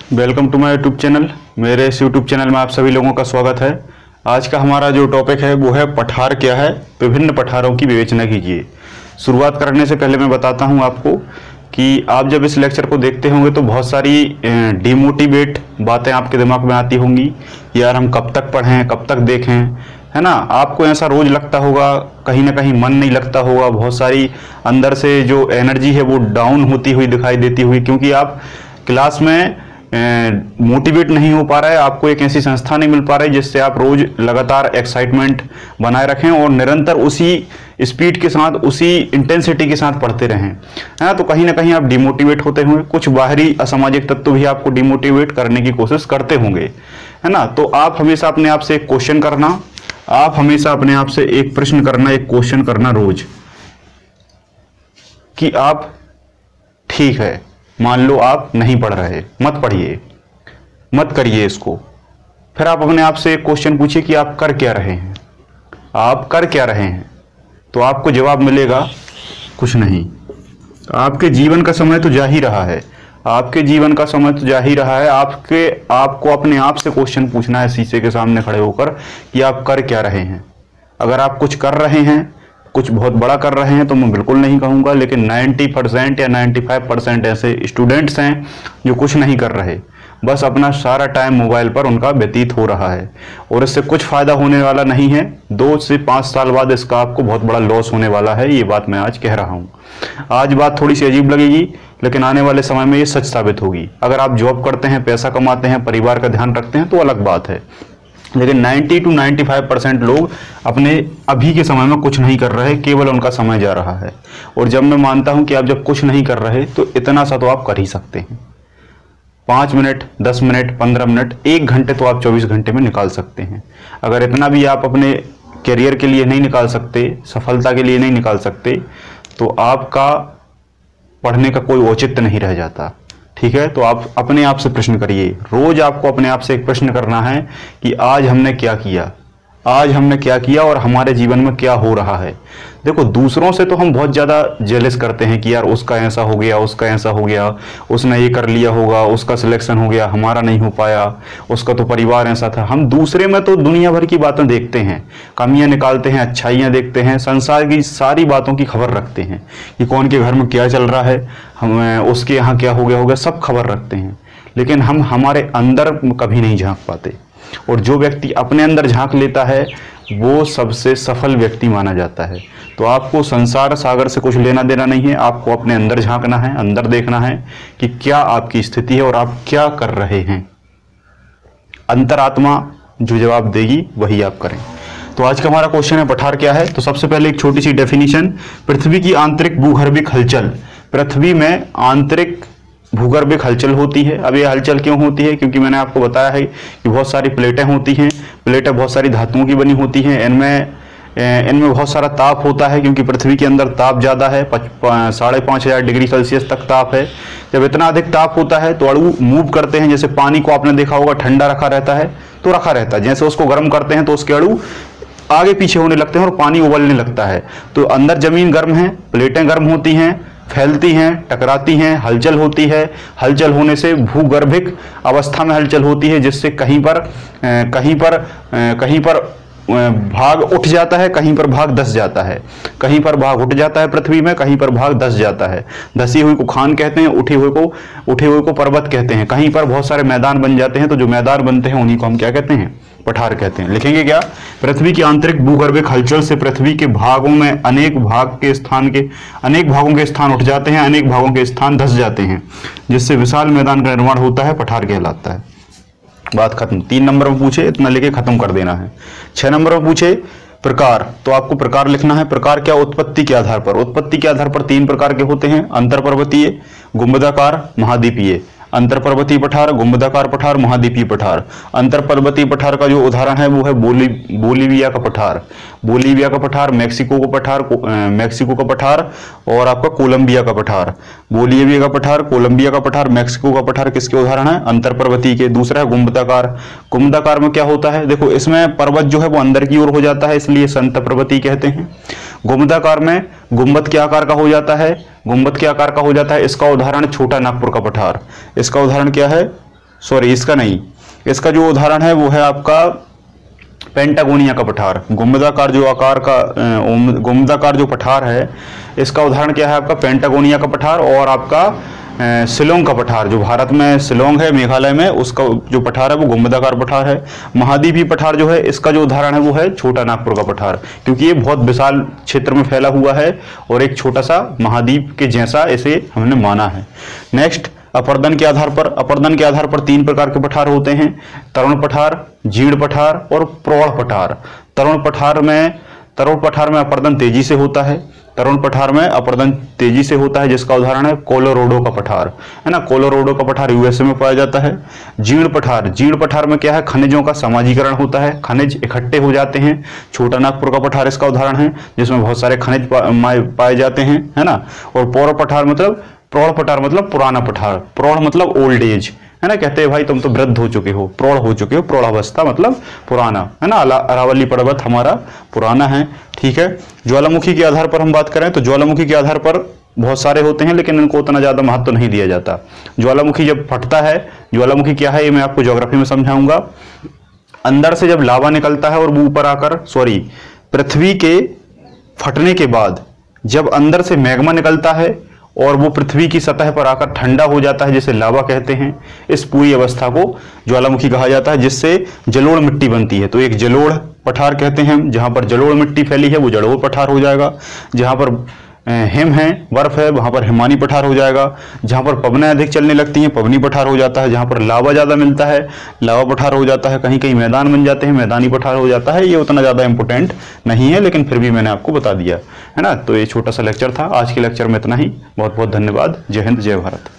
Welcome to my YouTube channel. मेरे इस YouTube channel में आप सभी लोगों का स्वागत है। आज का हमारा जो टॉपिक है वो है पठार क्या है, विभिन्न पठारों की विवेचना कीजिए। शुरुआत करने से पहले मैं बताता हूं आपको कि आप जब इस लेक्चर को देखते होंगे तो बहुत सारी डिमोटिवेट बातें आपके दिमाग में आती होंगी। यार हम कब तक पढ़ें, कब तक देखें, है ना। आपको ऐसा रोज लगता होगा, कहीं ना कहीं मन नहीं लगता होगा, बहुत सारी अंदर से जो एनर्जी है वो डाउन होती हुई दिखाई देती हुई, क्योंकि आप क्लास में मोटिवेट नहीं हो पा रहा है। आपको एक ऐसी संस्था नहीं मिल पा रही जिससे आप रोज लगातार एक्साइटमेंट बनाए रखें और निरंतर उसी स्पीड के साथ, उसी इंटेंसिटी के साथ पढ़ते रहें, है ना। तो कहीं ना कहीं आप डिमोटिवेट होते होंगे, कुछ बाहरी असामाजिक तत्व भी आपको डिमोटिवेट करने की कोशिश करते होंगे, है ना। तो आप हमेशा अपने आप से एक क्वेश्चन करना, आप हमेशा अपने आप से एक प्रश्न करना, एक क्वेश्चन करना रोज कि आप ठीक है, मान लो आप नहीं पढ़ रहे, मत पढ़िए, मत करिए इसको। फिर आप अपने आप से एक क्वेश्चन पूछिए कि आप कर क्या रहे हैं, आप कर क्या रहे हैं। तो आपको जवाब मिलेगा कुछ नहीं। आपके जीवन का समय तो जा ही रहा है, आपके जीवन का समय तो जा ही रहा है। आपको अपने आप से क्वेश्चन पूछना है शीशे के सामने खड़े होकर कि आप कर क्या रहे हैं। अगर आप कुछ कर रहे हैं, कुछ बहुत बड़ा कर रहे हैं तो मैं बिल्कुल नहीं कहूँगा, लेकिन 90% या 95% ऐसे स्टूडेंट्स हैं जो कुछ नहीं कर रहे, बस अपना सारा टाइम मोबाइल पर उनका व्यतीत हो रहा है और इससे कुछ फ़ायदा होने वाला नहीं है। 2 से 5 साल बाद इसका आपको बहुत बड़ा लॉस होने वाला है। ये बात मैं आज कह रहा हूँ। आज बात थोड़ी सी अजीब लगेगी, लेकिन आने वाले समय में ये सच साबित होगी। अगर आप जॉब करते हैं, पैसा कमाते हैं, परिवार का ध्यान रखते हैं तो अलग बात है, लेकिन 90 to 95% लोग अपने अभी के समय में कुछ नहीं कर रहे, केवल उनका समय जा रहा है। और जब मैं मानता हूं कि आप जब कुछ नहीं कर रहे तो इतना सा तो आप कर ही सकते हैं। 5 मिनट, 10 मिनट, 15 मिनट, 1 घंटे तो आप 24 घंटे में निकाल सकते हैं। अगर इतना भी आप अपने करियर के लिए नहीं निकाल सकते, सफलता के लिए नहीं निकाल सकते, तो आपका पढ़ने का कोई औचित्य नहीं रह जाता। ठीक है, तो आप अपने आप से प्रश्न करिए। रोज आपको अपने आप से एक प्रश्न करना है कि आज हमने क्या किया, आज हमने क्या किया और हमारे जीवन में क्या हो रहा है। देखो, दूसरों से तो हम बहुत ज़्यादा जेलस करते हैं कि यार उसका ऐसा हो गया, उसका ऐसा हो गया, उसने ये कर लिया होगा, उसका सिलेक्शन हो गया, हमारा नहीं हो पाया, उसका तो परिवार ऐसा था। हम दूसरे में तो दुनिया भर की बातें देखते हैं, कमियां निकालते हैं, अच्छाइयां देखते हैं, संसार की सारी बातों की खबर रखते हैं कि कौन के घर में क्या चल रहा है, हम उसके यहाँ क्या हो गया होगा, सब खबर रखते हैं। लेकिन हम हमारे अंदर कभी नहीं झांक पाते। और जो व्यक्ति अपने अंदर झांक लेता है वो सबसे सफल व्यक्ति माना जाता है। तो आपको संसार सागर से कुछ लेना देना नहीं है, आपको अपने अंदर झांकना है, अंदर देखना है कि क्या आपकी स्थिति है और आप क्या कर रहे हैं। अंतरात्मा जो जवाब देगी वही आप करें। तो आज का हमारा क्वेश्चन है पठार क्या है। तो सबसे पहले एक छोटी सी डेफिनेशन, पृथ्वी की आंतरिक भूगर्भिक हलचल। पृथ्वी में आंतरिक भूगर्भिक हलचल होती है। अब ये हलचल क्यों होती है? क्योंकि मैंने आपको बताया है कि बहुत सारी प्लेटें होती हैं, प्लेटें बहुत सारी धातुओं की बनी होती हैं, इनमें बहुत सारा ताप होता है, क्योंकि पृथ्वी के अंदर ताप ज़्यादा है, 5,500 डिग्री सेल्सियस तक ताप है। जब इतना अधिक ताप होता है तो अणु मूव करते हैं। जैसे पानी को आपने देखा होगा ठंडा रखा रहता है तो रखा रहता है, जैसे उसको गर्म करते हैं तो उसके अणु आगे पीछे होने लगते हैं और पानी उबलने लगता है। तो अंदर जमीन गर्म है, प्लेटें गर्म होती हैं, फैलती हैं, टकराती हैं, हलचल होती है। हलचल होने से भूगर्भिक अवस्था में हलचल होती है, जिससे कहीं पर भाग उठ जाता है, कहीं पर भाग धस जाता है। कहीं पर भाग उठ जाता है पृथ्वी में, कहीं पर भाग धस जाता है। धसी हुई को खान कहते हैं, उठे हुए को पर्वत कहते हैं। कहीं पर बहुत सारे मैदान बन जाते हैं, तो जो मैदान बनते हैं उन्हीं को हम क्या कहते हैं? पठार कहते हैं। लिखेंगे क्या? पृथ्वी की आंतरिक भूगर्भिक हलचल से पृथ्वी के भागों में अनेक भागों के स्थान उठ जाते हैं, अनेक भागों के स्थान धस जाते हैं, जिससे विशाल मैदान का निर्माण होता है, पठार कहलाता है। बात खत्म। 3 नंबर में पूछे, इतना लेके खत्म कर देना है। 6 नंबर में पूछे प्रकार, तो आपको प्रकार लिखना है। प्रकार क्या? उत्पत्ति के आधार पर। उत्पत्ति के आधार पर 3 प्रकार के होते हैं, अंतर पर्वतीय, गुंबदाकार, महाद्वीपीय। अंतर पर्वतीय पठार, गुंबदाकार पठार, महाद्वीपीय पठार। अंतर पर्वतीय पठार का जो उदाहरण है वो है बोलीविया का पठार। बोलीविया का पठार, मेक्सिको का पठार और आपका कोलंबिया का पठार। बोलीविया का पठार, कोलंबिया का पठार, मेक्सिको का पठार किसके उदाहरण है? अंतर पर्वतीय के। दूसरा है गुंबदाकार। गुंबदाकार में क्या होता है? देखो, इसमें पर्वत जो है वो अंदर की ओर हो जाता है, इसलिए संत पर्वतीय कहते हैं। गुंबदाकार में गुंबद के आकार का हो जाता है, इसका उदाहरण छोटा नागपुर का पठार। इसका उदाहरण क्या है? सॉरी इसका नहीं, इसका जो उदाहरण है वो है आपका पेंटागोनिया का पठार, गुंबदाकार जो आकार का गुंबदाकार जो पठार है, इसका उदाहरण क्या है आपका पेंटागोनिया का पठार और आपका शिलोंग का पठार, जो भारत में शिलोंग है मेघालय में, उसका जो पठार है वो गुंबदाकार पठार है। महाद्वीपीय पठार जो है इसका जो उदाहरण है वो है छोटा नागपुर का पठार, क्योंकि ये बहुत विशाल क्षेत्र में फैला हुआ है और एक छोटा सा महाद्वीप के जैसा इसे हमने माना है। नेक्स्ट, अपर्दन के आधार पर, अपर्दन के आधार पर 3 प्रकार के पठार होते हैं, तरुण पठार, जीर्ण पठार और प्रौढ़ पठार। तरुण पठार में अपर्दन तेजी से होता है, तरुण पठार में अपर्दन तेजी से होता है, जिसका उदाहरण है कोलोराडो का पठार, है ना। कोलोराडो का पठार यूएसए में पाया जाता है। जीर्ण पठार में क्या है, खनिजों का समाजीकरण होता है, खनिज इकट्ठे हो जाते हैं। छोटा नागपुर का पठार इसका उदाहरण है, जिसमें बहुत सारे खनिज पाए जाते हैं, है ना। और प्रौढ़ पठार मतलब पुराना पठार, प्रौढ़ मतलब ओल्ड एज, है ना। कहते हैं भाई तुम तो वृद्ध हो चुके हो, प्रौढ़ हो चुके हो, प्रौढ़ावस्था मतलब पुराना, है ना। अरावली पर्वत हमारा पुराना है, ठीक है। ज्वालामुखी के आधार पर हम बात करें तो ज्वालामुखी के आधार पर बहुत सारे होते हैं, लेकिन इनको उतना ज्यादा महत्व नहीं दिया जाता। ज्वालामुखी जब फटता है, ज्वालामुखी क्या है ये मैं आपको ज्योग्राफी में समझाऊंगा। अंदर से जब लावा निकलता है और वो ऊपर आकर पृथ्वी के फटने के बाद जब अंदर से मैग्मा निकलता है और वो पृथ्वी की सतह पर आकर ठंडा हो जाता है, जिसे लावा कहते हैं, इस पूरी अवस्था को ज्वालामुखी कहा जाता है, जिससे जलोढ़ मिट्टी बनती है। तो एक जलोढ़ पठार कहते हैं हम, जहां पर जलोढ़ मिट्टी फैली है वो जलोढ़ पठार हो जाएगा। जहां पर हिम है, बर्फ है, वहां पर हिमानी पठार हो जाएगा। जहां पर पवनें अधिक चलने लगती हैं, पवनी पठार हो जाता है। जहां पर लावा ज्यादा मिलता है, लावा पठार हो जाता है। कहीं कहीं मैदान बन जाते हैं, मैदानी पठार हो जाता है। ये उतना ज्यादा इंपॉर्टेंट नहीं है, लेकिन फिर भी मैंने आपको बता दिया, है ना। तो ये छोटा सा लेक्चर था, आज के लेक्चर में इतना ही। बहुत बहुत धन्यवाद। जय हिंद, जय भारत।